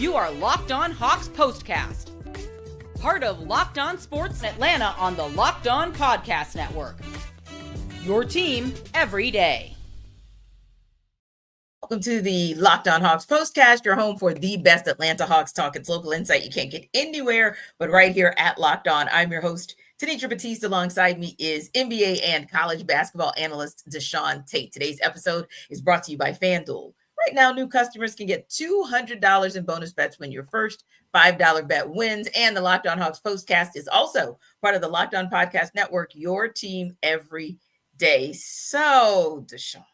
You are Locked On Hawks Postcast, part of Locked On Sports Atlanta on the Locked On Podcast Network. Your team every day. Welcome to the Locked On Hawks Postcast, your home for the best Atlanta Hawks talk. It's local insight you can't get anywhere but right here at Locked On. I'm your host, Tenitra. Batiste. Alongside me is NBA and college basketball analyst DeShaun Tate. Today's episode is brought to you by FanDuel. Right now, new customers can get $200 in bonus bets when your first $5 bet wins. And the Locked On Hawks Postcast is also part of the Locked On Podcast Network, your team every day. So, DeShaun,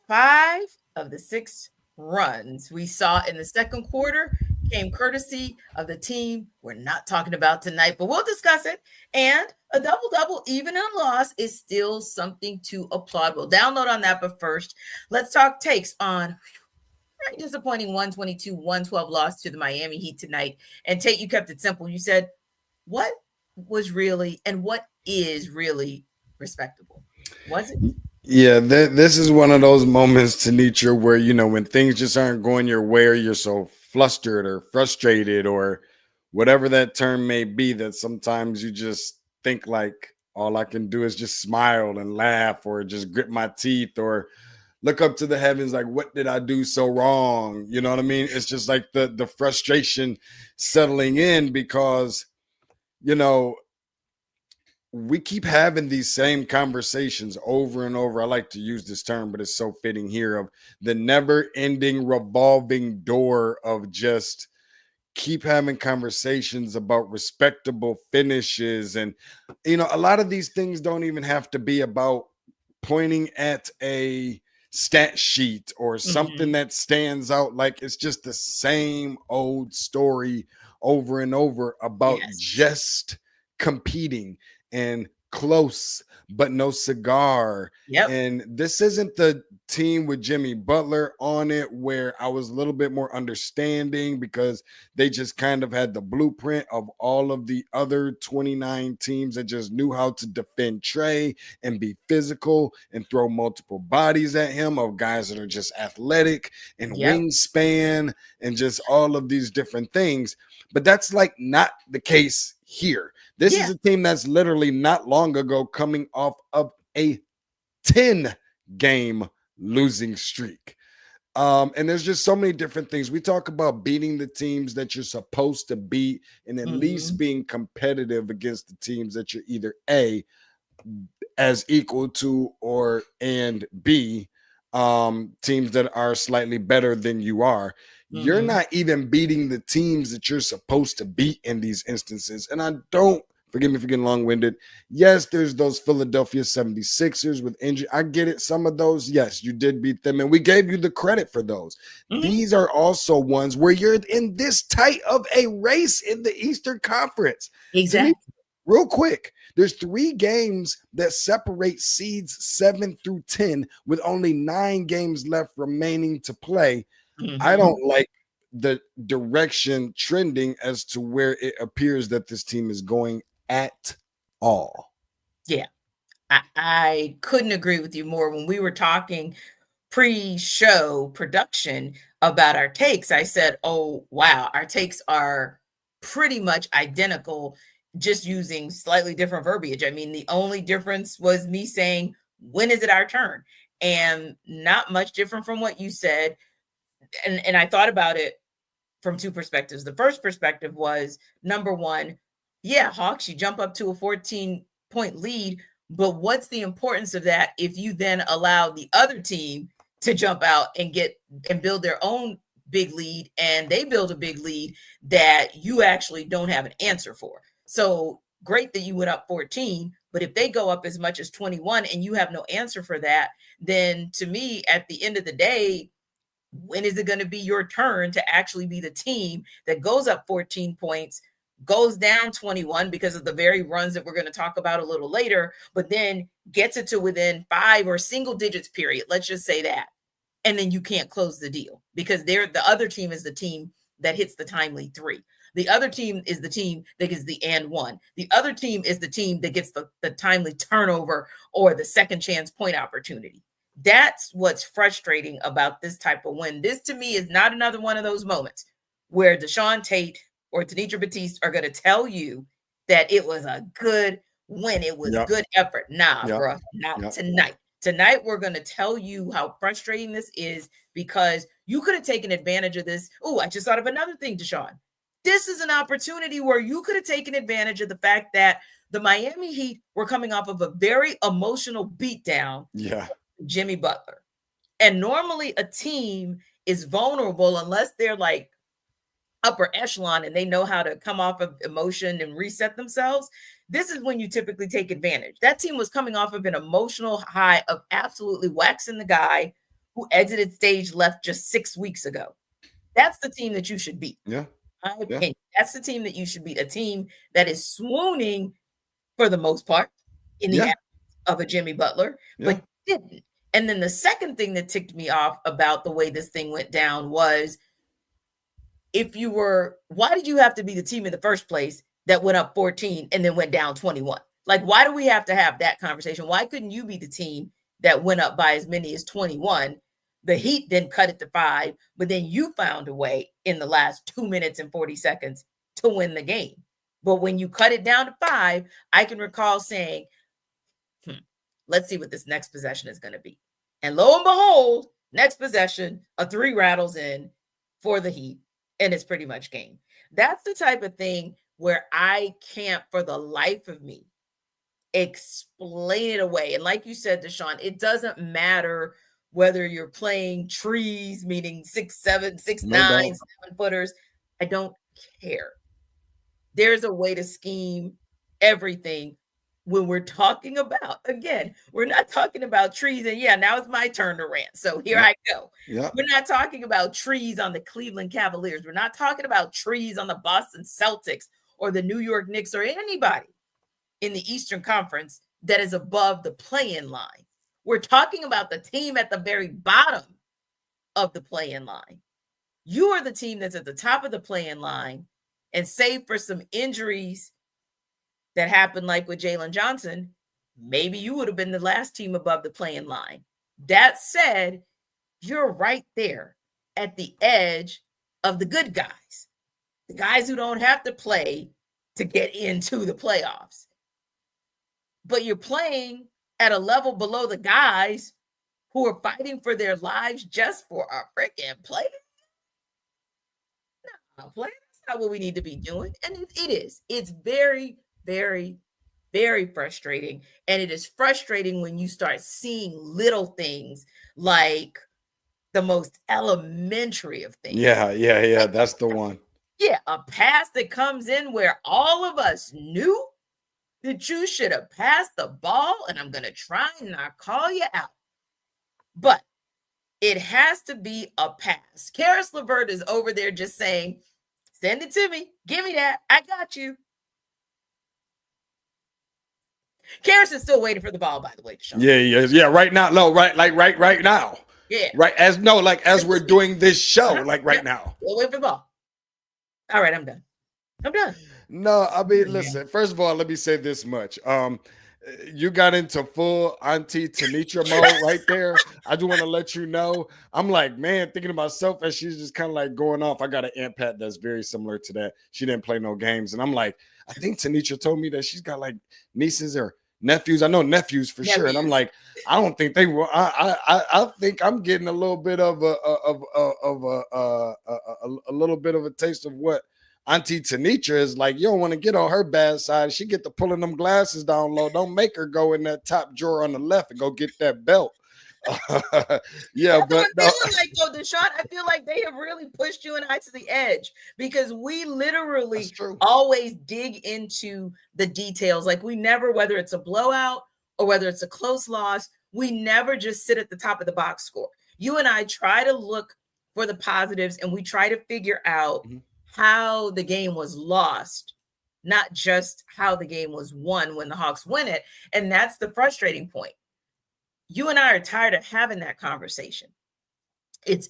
5 of the 6 runs we saw in the second quarter came courtesy of the team we're not talking about tonight, but we'll discuss it. And a double-double, even in a loss, is still something to applaud. We'll download on that, but first, let's talk takes on very disappointing 122-112 loss to the Miami Heat tonight. And Tate, you kept it simple. You said, what was really and what is really respectable? Was it? Yeah, this is one of those moments, Tenitra, where, you know, when things just aren't going your way, or you're so flustered or frustrated or whatever that term may be, that sometimes you just think like, all I can do is just smile and laugh, or just grit my teeth, or look up to the heavens like, what did I do so wrong? You know what I mean? It's just like the frustration settling in because, you know, we keep having these same conversations over and over. I like to use this term, but it's so fitting here, of the never-ending revolving door of just keep having conversations about respectable finishes. And, you know, a lot of these things don't even have to be about pointing at a stat sheet or something that stands out. Like, it's just the same old story over and over about just competing and close but no cigar. And this isn't the team with Jimmy Butler on it, where I was a little bit more understanding because they just kind of had the blueprint of all of the other 29 teams that just knew how to defend Trae and be physical and throw multiple bodies at him, of guys that are just athletic and wingspan and just all of these different things. But that's like not the case here. This is a team that's literally not long ago coming off of a 10-game losing streak. And there's just so many different things. We talk about beating the teams that you're supposed to beat, and at least being competitive against the teams that you're either A, as equal to, or and B, teams that are slightly better than you are. You're not even beating the teams that you're supposed to beat in these instances. And I don't, forgive me for getting long-winded. Yes, there's those Philadelphia 76ers with injury. I get it. Some of those, yes, you did beat them, and we gave you the credit for those. These are also ones where you're in this tight of a race in the Eastern Conference. Exactly. Real quick, there's 3 games that separate seeds 7 through 10 with only 9 games left remaining to play. I don't like the direction trending as to where it appears that this team is going at all. Yeah, I couldn't agree with you more. When we were talking pre-show production about our takes, I said, oh, wow, our takes are pretty much identical, just using slightly different verbiage. I mean, the only difference was me saying, when is it our turn? And not much different from what you said. And I thought about it from 2 perspectives. The first perspective was, number one, Hawks, you jump up to a 14-point lead, but what's the importance of that if you then allow the other team to jump out and build their own big lead, and they build a big lead that you actually don't have an answer for? So great that you went up 14, but if they go up as much as 21 and you have no answer for that, then to me, at the end of the day, when is it going to be your turn to actually be the team that goes up 14 points, goes down 21 because of the very runs that we're going to talk about a little later, but then gets it to within 5 or single digits period? Let's just say that. And then you can't close the deal because the other team is the team that hits the timely 3. The other team is the team that gets the and 1. The other team is the team that gets the timely turnover or the second chance point opportunity. That's what's frustrating about this type of win. This, to me, is not another one of those moments where DeShaun, Tate, or Tenitra Batiste are going to tell you that it was a good win. It was good effort. Nah, bro, not tonight. Tonight, we're going to tell you how frustrating this is because you could have taken advantage of this. Oh, I just thought of another thing, DeShaun. This is an opportunity where you could have taken advantage of the fact that the Miami Heat were coming off of a very emotional beatdown. Yeah. Jimmy Butler. And normally a team is vulnerable unless they're like upper echelon and they know how to come off of emotion and reset themselves. This is when you typically take advantage. That team was coming off of an emotional high of absolutely waxing the guy who exited stage left just 6 weeks ago. That's the team that you should beat. Yeah. My opinion. That's the team that you should beat. A team that is swooning for the most part in the absence of a Jimmy Butler, but didn't. And then the second thing that ticked me off about the way this thing went down was why did you have to be the team in the first place that went up 14 and then went down 21? Like, why do we have to have that conversation? Why couldn't you be the team that went up by as many as 21? The Heat then cut it to 5, but then you found a way in the last 2 minutes and 40 seconds to win the game. But when you cut it down to 5, I can recall saying, let's see what this next possession is going to be. And lo and behold, next possession, a 3 rattles in for the Heat, and it's pretty much game. That's the type of thing where I can't, for the life of me, explain it away. And like you said, DeShaun, it doesn't matter whether you're playing trees, meaning 6'7", 6'9", 7-footers. I don't care. There's a way to scheme everything. When we're talking about, again, we're not talking about trees. And now it's my turn to rant. So here I go. We're not talking about trees on the Cleveland Cavaliers. We're not talking about trees on the Boston Celtics or the New York Knicks or anybody in the Eastern Conference that is above the play-in line. We're talking about the team at the very bottom of the play-in line. You are the team that's at the top of the play-in line, and save for some injuries that happened, like with Jalen Johnson, maybe you would have been the last team above the play-in line. That said, you're right there at the edge of the good guys, the guys who don't have to play to get into the playoffs. But you're playing at a level below the guys who are fighting for their lives just for a freaking play. No, play. That's not what we need to be doing. And it is. It's very, very, very frustrating. And it is frustrating when you start seeing little things like the most elementary of things. Yeah. That's the one. Yeah, a pass that comes in where all of us knew that you should have passed the ball, and I'm going to try and not call you out. But it has to be a pass. Karis LeVert is over there just saying, send it to me. Give me that. I got you. Karis is still waiting for the ball, by the way, DeShaun. Yeah. Right now. No, right now. Yeah. Right. As we're doing this show, like right now. We'll wait for the ball. All right, I'm done. No, I mean, listen, first of all, let me say this much. You got into full Auntie Tenitra mode right there. I just want to let you know. I'm like, man, thinking to myself as she's just kind of like going off. I got an Aunt Pat that's very similar to that. She didn't play no games. And I'm like, I think Tenitra told me that she's got like nieces or nephews. I know nephews for sure. And I'm like, I don't think they will. I think I'm getting a little bit of a little bit of a taste of what Auntie Tenitra is like. You don't want to get on her bad side. She get to pulling them glasses down low. Don't make her go in that top drawer on the left and go get that belt. Yeah, but no. Like, though, DeShaun, I feel like they have really pushed you and I to the edge because we literally always dig into the details. Like we never, whether it's a blowout or whether it's a close loss, we never just sit at the top of the box score. You and I try to look for the positives and we try to figure out how the game was lost, not just how the game was won when the Hawks win it. And that's the frustrating point. You and I are tired of having that conversation. It's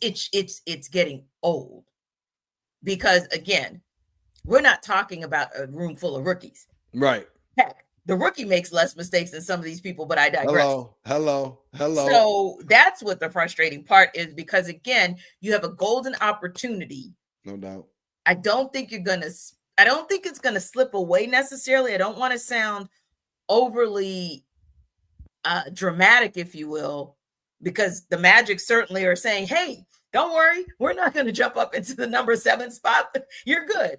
getting old because again, we're not talking about a room full of rookies. Right. Heck, The rookie makes less mistakes than some of these people, but I digress. Hello. So that's what the frustrating part is, because again, you have a golden opportunity. No doubt. I don't think it's gonna slip away necessarily. I don't want to sound overly dramatic, if you will, because the Magic certainly are saying, hey, don't worry, we're not going to jump up into the number 7 spot. You're good.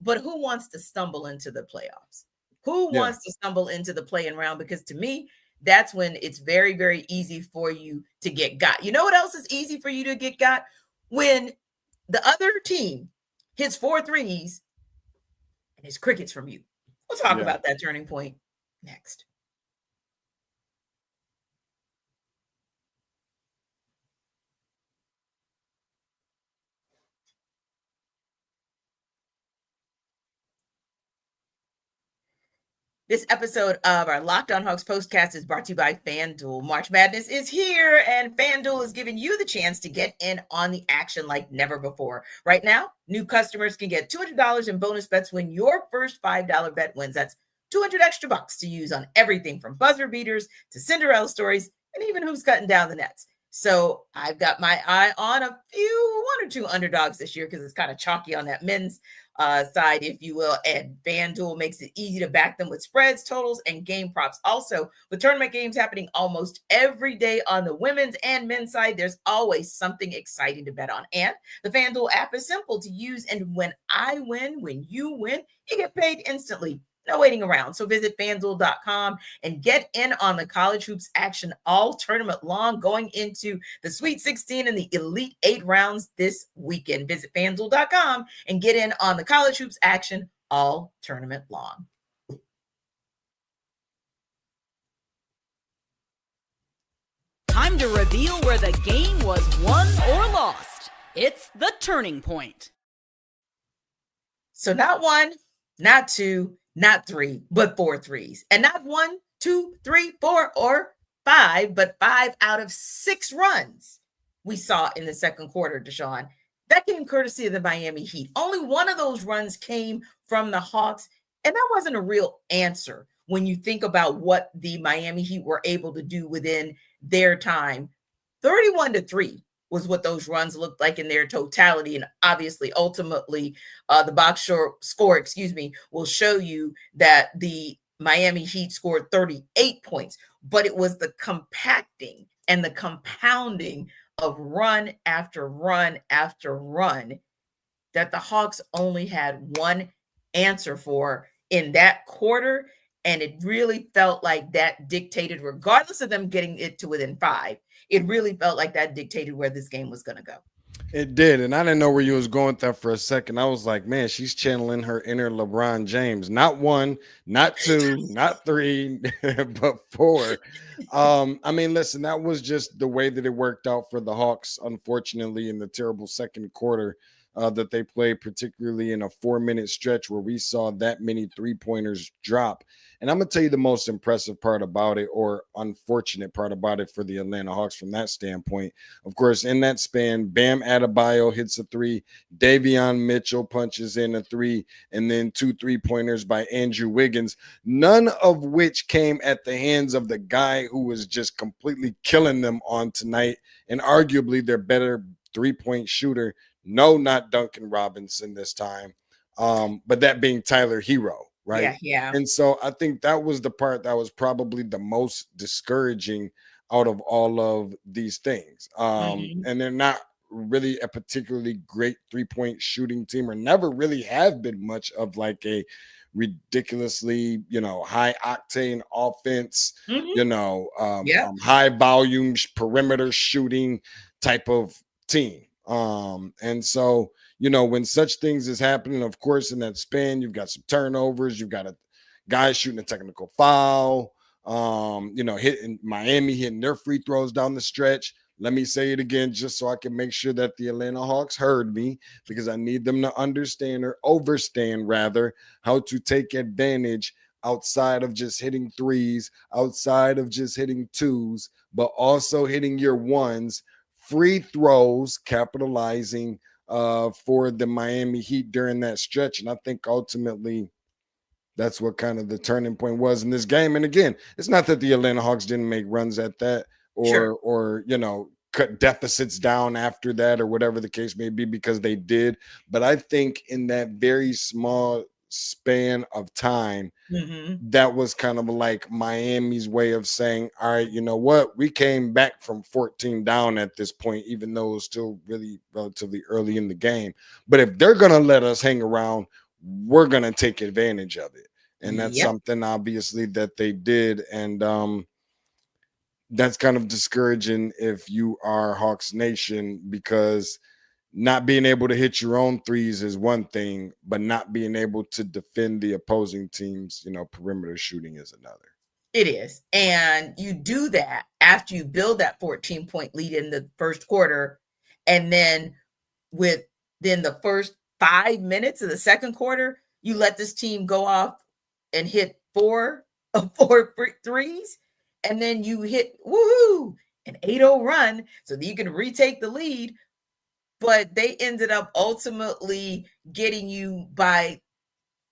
But who wants to stumble into the playoffs? Who wants to stumble into the play-in round? Because to me, that's when it's very, very easy for you to get got. You know what else is easy for you to get got? When the other team hits 4 threes and it's crickets from you. We'll talk about that turning point next. This episode of our Locked On Hawks Postcast is brought to you by FanDuel. March Madness is here, and FanDuel is giving you the chance to get in on the action like never before. Right now, new customers can get $200 in bonus bets when your first $5 bet wins. That's 200 extra bucks to use on everything from buzzer beaters to Cinderella stories and even who's cutting down the nets. So I've got my eye on one or two underdogs this year because it's kind of chalky on that men's side, if you will, and FanDuel makes it easy to back them with spreads, totals, and game props. Also, with tournament games happening almost every day on the women's and men's side, there's always something exciting to bet on. And the FanDuel app is simple to use, and when I win, when you win, you get paid instantly. No waiting around. So visit FanDuel.com and get in on the college hoops action all tournament long, going into the Sweet 16 and the Elite 8 rounds this weekend. Visit FanDuel.com and get in on the college hoops action all tournament long. Time to reveal where the game was won or lost. It's the turning point. So not 1, not 2, not 3, but 4 threes. And not 1, 2, 3, 4, or 5, but 5 out of 6 runs we saw in the second quarter, DeShaun. That came courtesy of the Miami Heat. Only one of those runs came from the Hawks, and that wasn't a real answer when you think about what the Miami Heat were able to do within their time. 31-3 was what those runs looked like in their totality. And obviously, ultimately, the box score, will show you that the Miami Heat scored 38 points, but it was the compacting and the compounding of run after run after run that the Hawks only had one answer for in that quarter. And it really felt like that dictated, regardless of them getting it to within 5, it really felt like that dictated where this game was going to go. It did. And I didn't know where you was going with that for a second. I was like, man, she's channeling her inner LeBron James. Not 1, not 2, not 3, but 4. I mean, listen, that was just the way that it worked out for the Hawks, unfortunately, in the terrible second quarter that they played, particularly in a 4-minute stretch where we saw that many 3-pointers drop. And I'm going to tell you the most impressive part about it, or unfortunate part about it for the Atlanta Hawks from that standpoint. Of course, in that span, Bam Adebayo hits a 3, Davion Mitchell punches in a 3, and then 2 3-pointers by Andrew Wiggins, none of which came at the hands of the guy who was just completely killing them on tonight, and arguably their better 3-point shooter. No, not Duncan Robinson this time, but that being Tyler Hero. Right. Yeah. And so I think that was the part that was probably the most discouraging out of all of these things. And they're not really a particularly great 3-point shooting team, or never really have been much of like a ridiculously, high octane offense, high volume perimeter shooting type of team. And so, when such things is happening, of course, in that span, you've got some turnovers, you've got a guy shooting a technical foul, hitting Miami, hitting their free throws down the stretch. Let me say it again, just so I can make sure that the Atlanta Hawks heard me, because I need them to understand, or overstand rather, how to take advantage outside of just hitting 3s, outside of just hitting 2s, but also hitting your 1s, free throws, capitalizing for the Miami Heat during that stretch. And I think ultimately that's what kind of the turning point was in this game. And again, it's not that the Atlanta Hawks didn't make runs at that Sure. or cut deficits down after that or whatever the case may be, because they did. But I think in that very small span of time, that was kind of like Miami's way of saying, all right, you know what? We came back from 14 down at this point, even though it was still really relatively early in the game. But if they're going to let us hang around, we're going to take advantage of it. And that's something obviously that they did. And that's kind of discouraging if you are Hawks Nation, because not being able to hit your own threes is one thing, but not being able to defend the opposing team's, perimeter shooting is another. It is. And you do that after you build that 14-point lead in the first quarter. And then within the first 5 minutes of the second quarter, you let this team go off and hit four threes. And then you hit, woohoo, an 8-0 run so that you can retake the lead. But they ended up ultimately getting you by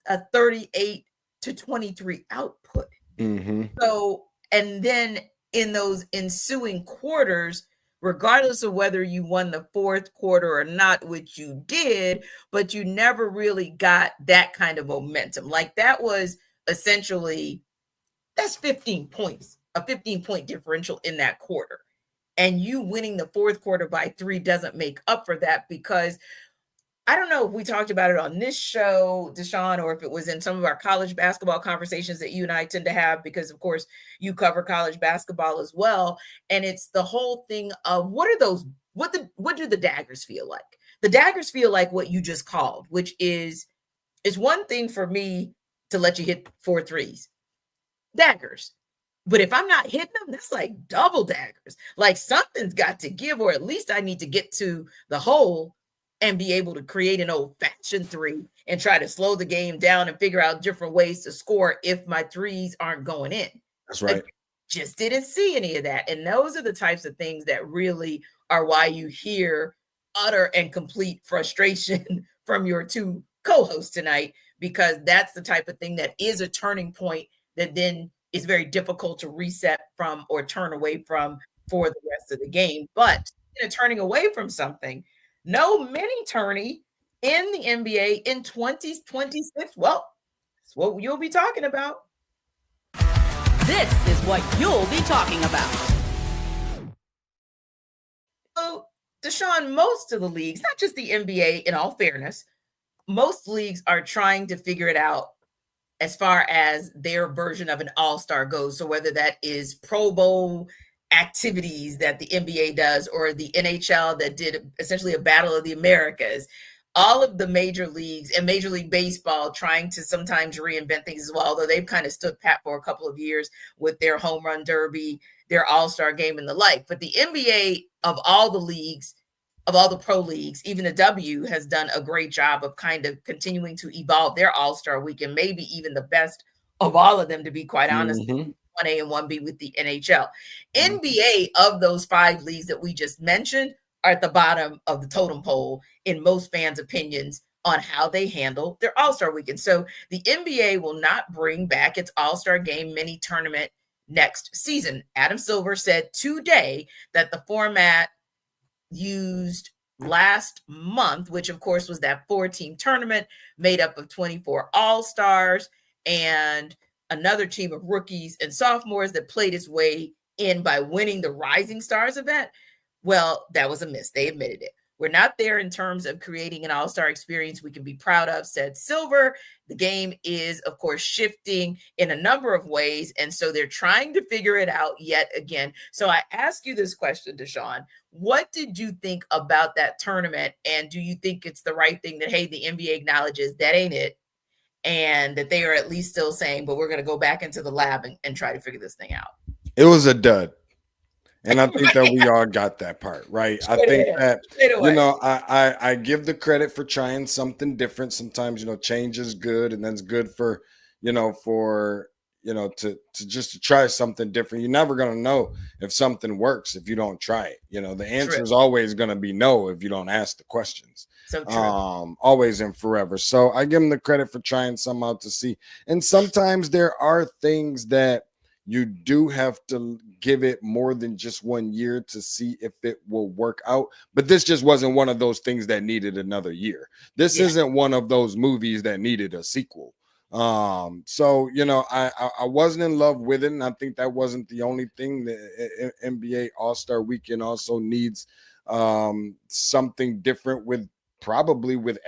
a 38-23 output. So, and then in those ensuing quarters, regardless of whether you won the fourth quarter or not, which you did, but you never really got that kind of momentum. Like that was essentially, that's 15 points, a 15-point differential in that quarter. And you winning the fourth quarter by 3 doesn't make up for that, because I don't know if we talked about it on this show, DeShaun, or if it was in some of our college basketball conversations that you and I tend to have, because of course you cover college basketball as well. And it's the whole thing of what do the daggers feel like? The daggers feel like what you just called, which is one thing for me to let you hit 4 threes. Daggers. But if I'm not hitting them, that's like double daggers. Like something's got to give, or at least I need to get to the hole and be able to create an old-fashioned 3 and try to slow the game down and figure out different ways to score if my threes aren't going in. That's right. Just didn't see any of that. And those are the types of things that really are why you hear utter and complete frustration from your two co-hosts tonight, because that's the type of thing that is a turning point that then is very difficult to reset from or turn away from for the rest of the game. But turning away from something, no mini tourney in the NBA in 2026. Well, that's what you'll be talking about. This is what you'll be talking about. So, DeShaun, most of the leagues, not just the NBA, in all fairness, most leagues are trying to figure it out as far as their version of an all-star goes. So whether that is Pro Bowl activities that the NBA does, or the NHL that did essentially a battle of the Americas, all of the major leagues and Major League Baseball trying to sometimes reinvent things as well, although they've kind of stood pat for a couple of years with their home run derby, their all-star game and the like. But the NBA, of all the leagues, of all the pro leagues, even the W has done a great job of kind of continuing to evolve their all-star weekend, maybe even the best of all of them, to be quite honest, 1A and 1B with the NHL. NBA, of those 5 leagues that we just mentioned, are at the bottom of the totem pole in most fans' opinions on how they handle their all-star weekend. So the NBA will not bring back its all-star game mini tournament next season. Adam Silver said today that the format used last month, which of course was that 4-team tournament made up of 24 all-stars and another team of rookies and sophomores that played its way in by winning the Rising Stars event. Well, that was a miss. They admitted it. We're not there in terms of creating an all-star experience we can be proud of, said Silver. The game is, of course, shifting in a number of ways, and so they're trying to figure it out yet again. So I ask you this question, DeShaun. What did you think about that tournament, and do you think it's the right thing that, hey, the NBA acknowledges that ain't it, and that they are at least still saying, but we're going to go back into the lab and try to figure this thing out? It was a dud. And I think that we all got that part, right? I think that, I give the credit for trying something different. Sometimes, change is good, and that's good for, for to just to try something different. You're never going to know if something works if you don't try it. The answer is always going to be no if you don't ask the questions. So true. Always and forever. So I give them the credit for trying some out to see. And sometimes there are things that you do have to give it more than just 1 year to see if it will work out. But this just wasn't one of those things that needed another year. This isn't one of those movies that needed a sequel. So I wasn't in love with it, and I think that wasn't the only thing. The NBA All-Star Weekend also needs something different with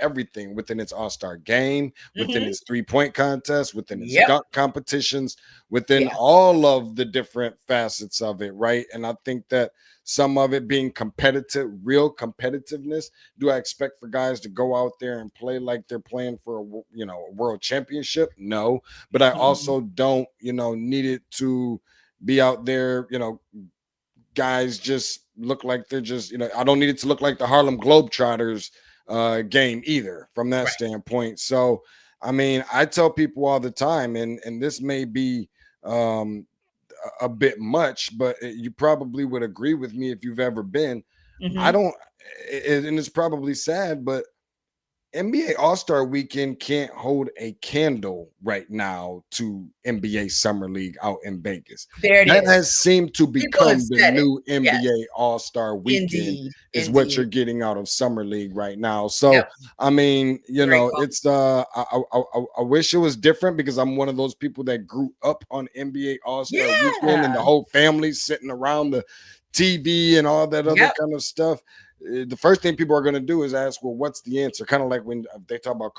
everything within its All-Star game, within its 3-point contest, within its dunk competitions, within all of the different facets of it, right? And I think that some of it being competitive, real competitiveness. Do I expect for guys to go out there and play like they're playing for a world championship? No, but I also don't, need it to be out there, guys just look like they're just, I don't need it to look like the Harlem Globetrotters game either from that standpoint. So, I mean, I tell people all the time, and this may be a bit much, but you probably would agree with me if you've ever been. I don't, and it's probably sad, but NBA All-Star Weekend can't hold a candle right now to NBA Summer League out in Vegas. That has seemed to become the new NBA All-Star Weekend. Is what you're getting out of Summer League right now. So, I mean, it's I wish it was different because I'm one of those people that grew up on NBA All-Star Weekend and the whole family sitting around the TV and all that other kind of stuff. The first thing people are going to do is ask, well, what's the answer? Kind of like when they talk about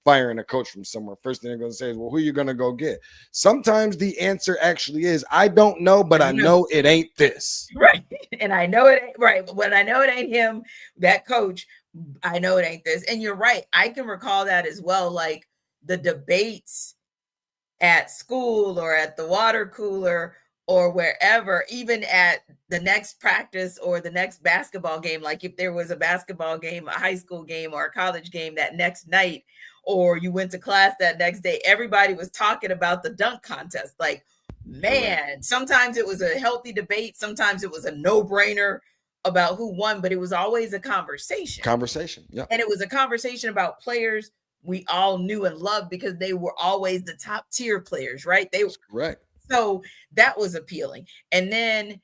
firing a coach from somewhere. First thing they're going to say is, well, who are you going to go get? Sometimes the answer actually is, I don't know, but I know it ain't this. Right. And I know it ain't right. But when I know it ain't him, that coach, I know it ain't this. And you're right. I can recall that as well. Like the debates at school or at the water cooler or wherever, even at the next practice or the next basketball game, like if there was a basketball game, a high school game or a college game that next night, or you went to class that next day, everybody was talking about the dunk contest. Like, man, sometimes it was a healthy debate. Sometimes it was a no-brainer about who won, but it was always a conversation. Yeah. And it was a conversation about players we all knew and loved because they were always the top tier players, right? Right. So that was appealing. And then,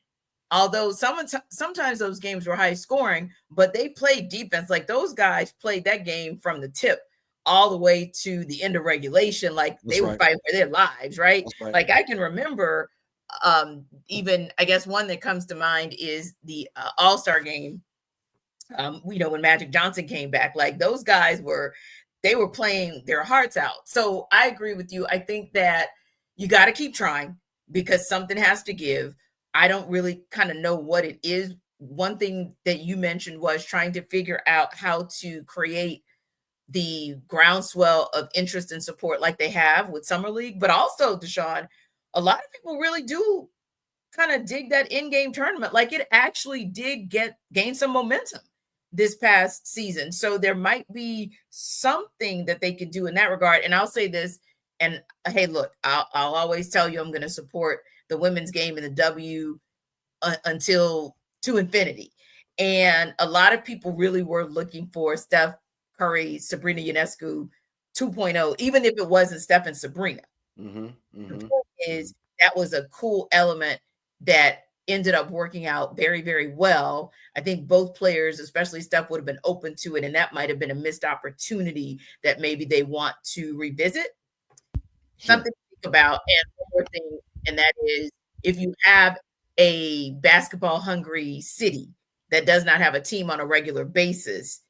although sometimes those games were high scoring, but they played defense. Like those guys played that game from the tip all the way to the end of regulation. Like they were fighting for their lives, right? Like I can remember even, I guess one that comes to mind is the All-Star game. When Magic Johnson came back, like those guys were playing their hearts out. So I agree with you. I think that you got to keep trying because something has to give. I don't really kind of know what it is. One thing that you mentioned was trying to figure out how to create the groundswell of interest and support like they have with Summer League. But also, DeShaun, a lot of people really do kind of dig that in-game tournament. Like it actually did gain some momentum this past season. So there might be something that they could do in that regard. And I'll say this, and hey, look, I'll always tell you I'm going to support the women's game in the W until to infinity. And a lot of people really were looking for Steph Curry, Sabrina Ionescu 2.0, even if it wasn't Steph and Sabrina. The point is that was a cool element that ended up working out very, very well. I think both players, especially Steph, would have been open to it. And that might have been a missed opportunity that maybe they want to revisit. Something to think about. And one more thing, and that is if you have a basketball hungry city that does not have a team on a regular basis,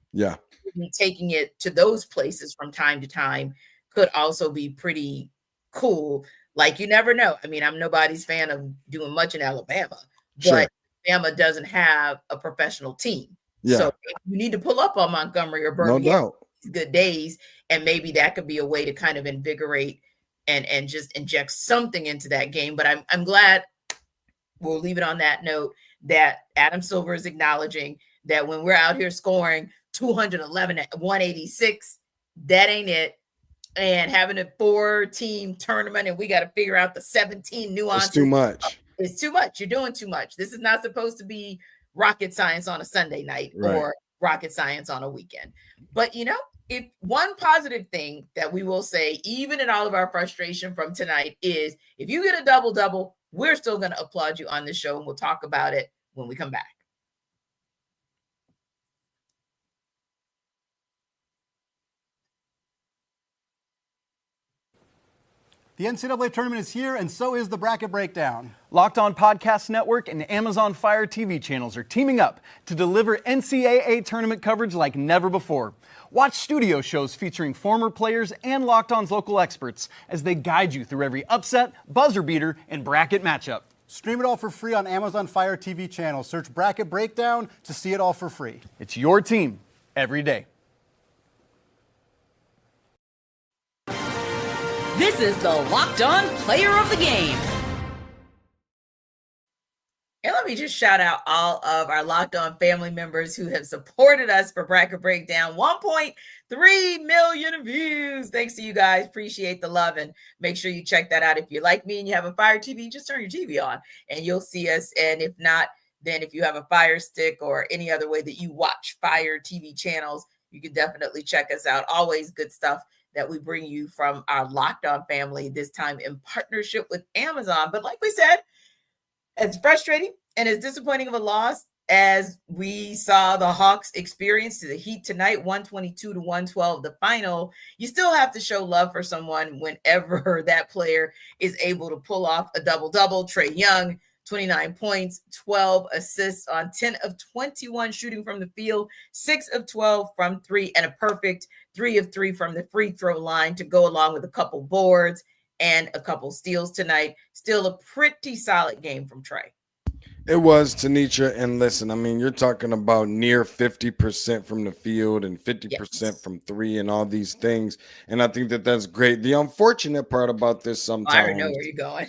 taking it to those places from time to time could also be pretty cool. Like you never know. I mean, I'm nobody's fan of doing much in Alabama, but Alabama doesn't have a professional team. So you need to pull up on Montgomery or Birmingham good days, and maybe that could be a way to kind of invigorate and just inject something into that game. But I'm glad, we'll leave it on that note, that Adam Silver is acknowledging that when we're out here scoring 211 at 186, that ain't it. and having a 4-team tournament, and we got to figure out the 17 nuances. It's too much. It's too much. You're doing too much. This is not supposed to be rocket science on a Sunday night or rocket science on a weekend. But, if one positive thing that we will say, even in all of our frustration from tonight, is if you get a double-double, we're still going to applaud you on the show, and we'll talk about it when we come back. The NCAA tournament is here, and so is the Bracket Breakdown. Locked On Podcast Network and Amazon Fire TV channels are teaming up to deliver NCAA tournament coverage like never before. Watch studio shows featuring former players and Locked On's local experts as they guide you through every upset, buzzer beater, and bracket matchup. Stream it all for free on Amazon Fire TV channel. Search Bracket Breakdown to see it all for free. It's your team every day. This is the Locked On Player of the Game. And let me just shout out all of our Locked On family members who have supported us for Bracket Breakdown. 1.3 million views. Thanks to you guys. Appreciate the love. And make sure you check that out. If you're like me and you have a Fire TV, just turn your TV on and you'll see us. And if not, then if you have a Fire Stick or any other way that you watch Fire TV channels, you can definitely check us out. Always good stuff that we bring you from our Locked On family, this time in partnership with Amazon. But like we said, as frustrating and as disappointing of a loss as we saw the Hawks experience to the Heat tonight, 122-112, the final, you still have to show love for someone whenever that player is able to pull off a double-double. Trae Young, 29 points, 12 assists on 10 of 21 shooting from the field, 6 of 12 from 3, and a perfect 3 of 3 from the free throw line to go along with a couple boards and a couple steals tonight. Still a pretty solid game from Trae. It was, Tenitra. And listen, I mean, you're talking about near 50% from the field and 50% from 3 and all these things. And I think that that's great. The unfortunate part about this sometimes, I already know where you're going,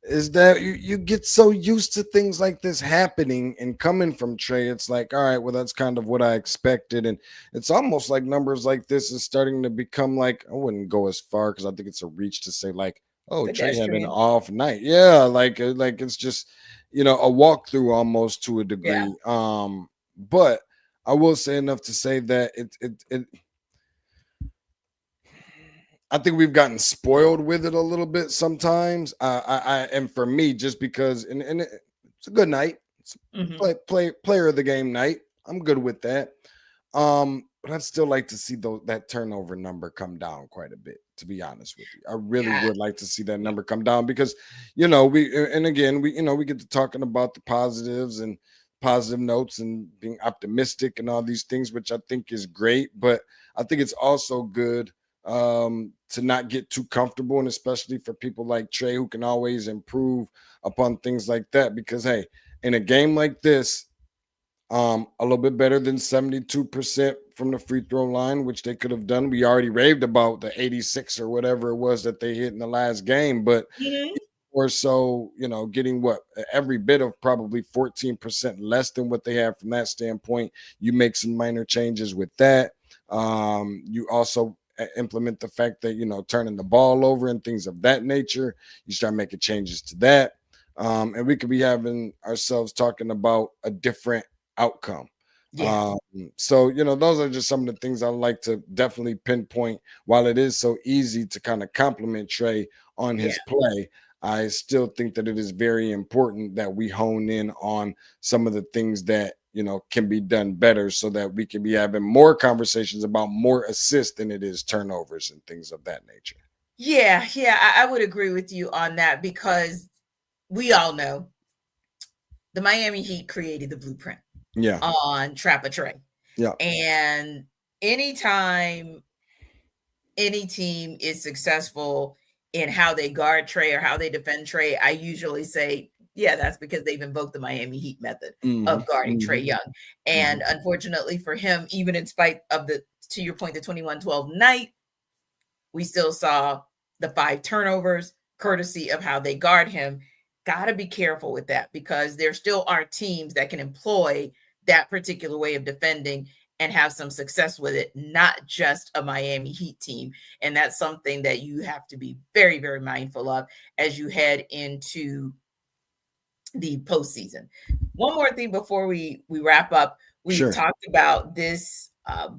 is that you get so used to things like this happening and coming from Trae. It's like, all right, well, that's kind of what I expected. And it's almost like numbers like this is starting to become like, I wouldn't go as far because I think it's a reach to say like, oh, Trae had an off night. Yeah, like it's just, a walkthrough almost to a degree. Yeah. But I will say enough to say that it I think we've gotten spoiled with it a little bit sometimes. And for me, just because, and it's a good night. It's player of the game night. I'm good with that. But I'd still like to see that turnover number come down quite a bit, to be honest with you. I really would like to see that number come down because, we get to talking about the positives and positive notes and being optimistic and all these things, which I think is great. But I think it's also good to not get too comfortable, and especially for people like Trae who can always improve upon things like that, because hey, in a game like this, a little bit better than 72% from the free throw line, which they could have done. We already raved about the 86 or whatever it was that they hit in the last game, but or so, getting every bit of probably 14% less than what they have from that standpoint. You make some minor changes with that. You also implement the fact that, turning the ball over and things of that nature. You start making changes to that. And we could be having ourselves talking about a different outcome. Yeah. So, those are just some of the things I like to definitely pinpoint. While it is so easy to kind of compliment Trae on his play, I still think that it is very important that we hone in on some of the things that, can be done better so that we can be having more conversations about more assists than it is turnovers and things of that nature. Yeah, I would agree with you on that, because we all know the Miami Heat created the blueprint on Trap a Trae. Yeah. And anytime any team is successful in how they guard Trae or how they defend Trae, I usually say, that's because they've invoked the Miami Heat method of guarding Trae Young. And unfortunately for him, even in spite of to your point, the 21-12 night, we still saw the 5 turnovers, courtesy of how they guard him. Got to be careful with that, because there still are teams that can employ that particular way of defending and have some success with it, not just a Miami Heat team. And that's something that you have to be very, very mindful of as you head into the postseason. One more thing before we wrap up. We Sure. talked about this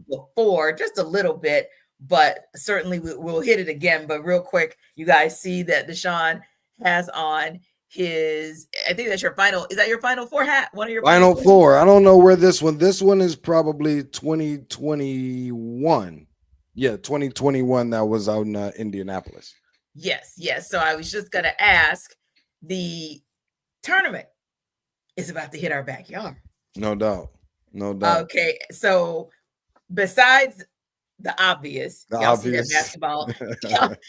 before just a little bit, but certainly we'll hit it again. But real quick, you guys see that DeShaun has on his, I think that's your final, is that your Final Four hat? One of your Final Four. I don't know where this one is probably 2021. Yeah, 2021. That was out in Indianapolis. Yes. So I was just going to ask, the tournament is about to hit our backyard. No doubt. Okay, so besides the obvious, see that basketball.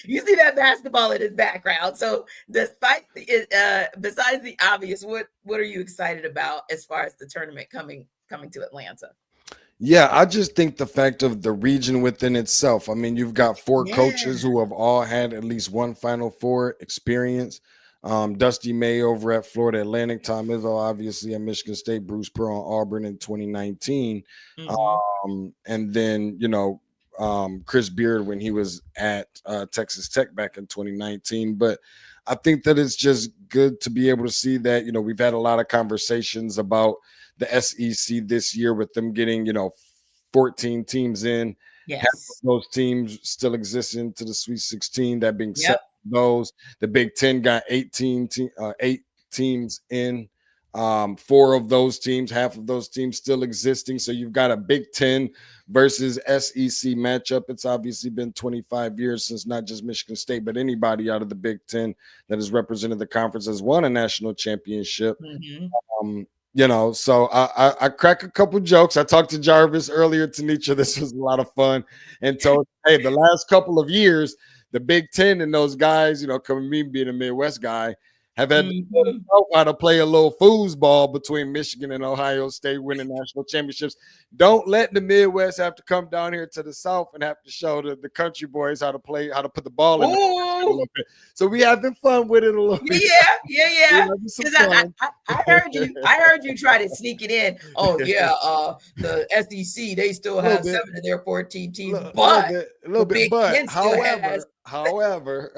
You see that basketball in his background. So despite besides the obvious, what are you excited about as far as the tournament coming to Atlanta? Yeah, I just think the fact of the region within itself. I mean, you've got four coaches who have all had at least one Final Four experience. Dusty May over at Florida Atlantic, Tom Izzo obviously at Michigan State, Bruce Pearl on Auburn in 2019. And then, Chris Beard when he was at Texas Tech back in 2019. But I think that it's just good to be able to see that, we've had a lot of conversations about the SEC this year with them getting, 14 teams in. Yes. Half of those teams still existing to the Sweet 16. That being said, the Big Ten got 8 teams in. 4 of those teams, half of those teams still existing. So you've got a Big Ten versus SEC matchup. It's obviously been 25 years since not just Michigan State, but anybody out of the Big Ten that has represented the conference has won a national championship. So I crack a couple jokes. I talked to Jarvis earlier, Tenitra. This was a lot of fun. And told, hey, the last couple of years, the Big Ten and those guys, coming me being a Midwest guy, have had to know how to play a little foosball between Michigan and Ohio State winning national championships. Don't let the Midwest have to come down here to the South and have to show the country boys how to put the ball in the a little bit. So we having fun with it a little bit. Yeah. I heard you try to sneak it in. Oh yeah, the SEC, they still have 7 of their 14 teams, but a little bit. But however,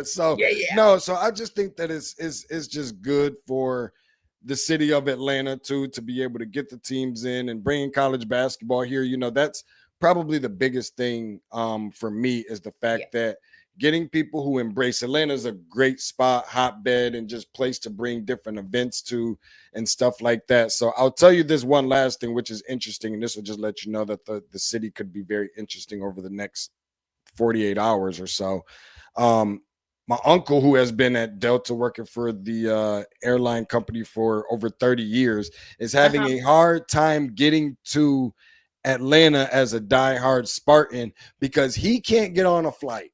so I just think that it's just good for the city of Atlanta to be able to get the teams in and bringing college basketball here. That's probably the biggest thing for me is the fact that getting people who embrace Atlanta is a great spot, hotbed, and just place to bring different events to and stuff like that. So I'll tell you this one last thing, which is interesting, and this will just let you know that the city could be very interesting over the next 48 hours or so. My uncle, who has been at Delta working for the airline company for over 30 years, is having a hard time getting to Atlanta as a diehard Spartan because he can't get on a flight.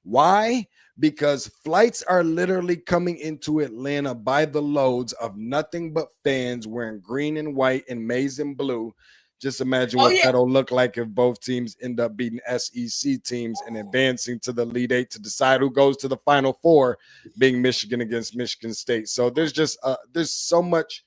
Why? Because flights are literally coming into Atlanta by the loads of nothing but fans wearing green and white and maize and blue. Just imagine what that'll look like if both teams end up beating SEC teams and advancing to the Elite Eight to decide who goes to the Final Four, being Michigan against Michigan State. So there's just there's so much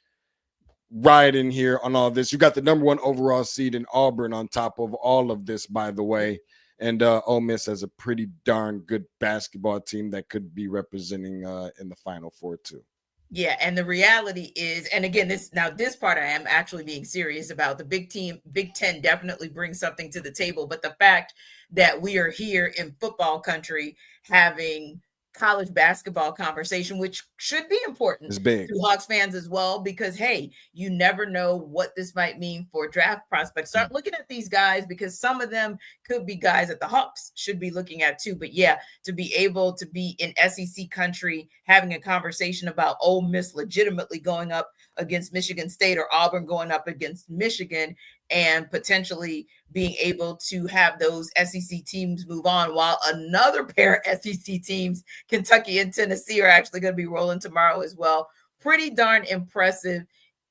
riding here on all this. You got the #1 overall seed in Auburn on top of all of this, by the way. And Ole Miss has a pretty darn good basketball team that could be representing in the Final Four too. Yeah, and the reality is, and again, this part I am actually being serious about. The Big Ten definitely brings something to the table, but the fact that we are here in football country having college basketball conversation, which should be important to Hawks fans as well, because hey, you never know what this might mean for draft prospects. Start looking at these guys because some of them could be guys that the Hawks should be looking at too. But yeah, to be able to be in SEC country having a conversation about Ole Miss legitimately going up against Michigan State or Auburn going up against Michigan and potentially being able to have those SEC teams move on while another pair of SEC teams, Kentucky and Tennessee, are actually going to be rolling tomorrow as well. Pretty darn impressive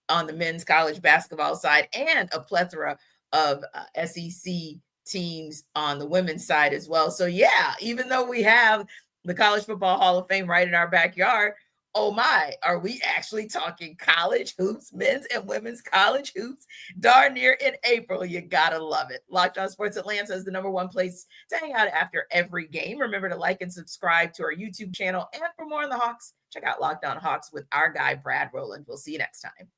on the men's college basketball side, and a plethora of SEC teams on the women's side as well. So yeah, even though we have the College Football Hall of Fame right in our backyard, oh my, are we actually talking college hoops, men's and women's college hoops? Darn near in April. You gotta love it. Locked On Sports Atlanta is the #1 place to hang out after every game. Remember to like and subscribe to our YouTube channel. And for more on the Hawks, check out Locked On Hawks with our guy, Brad Rowland. We'll see you next time.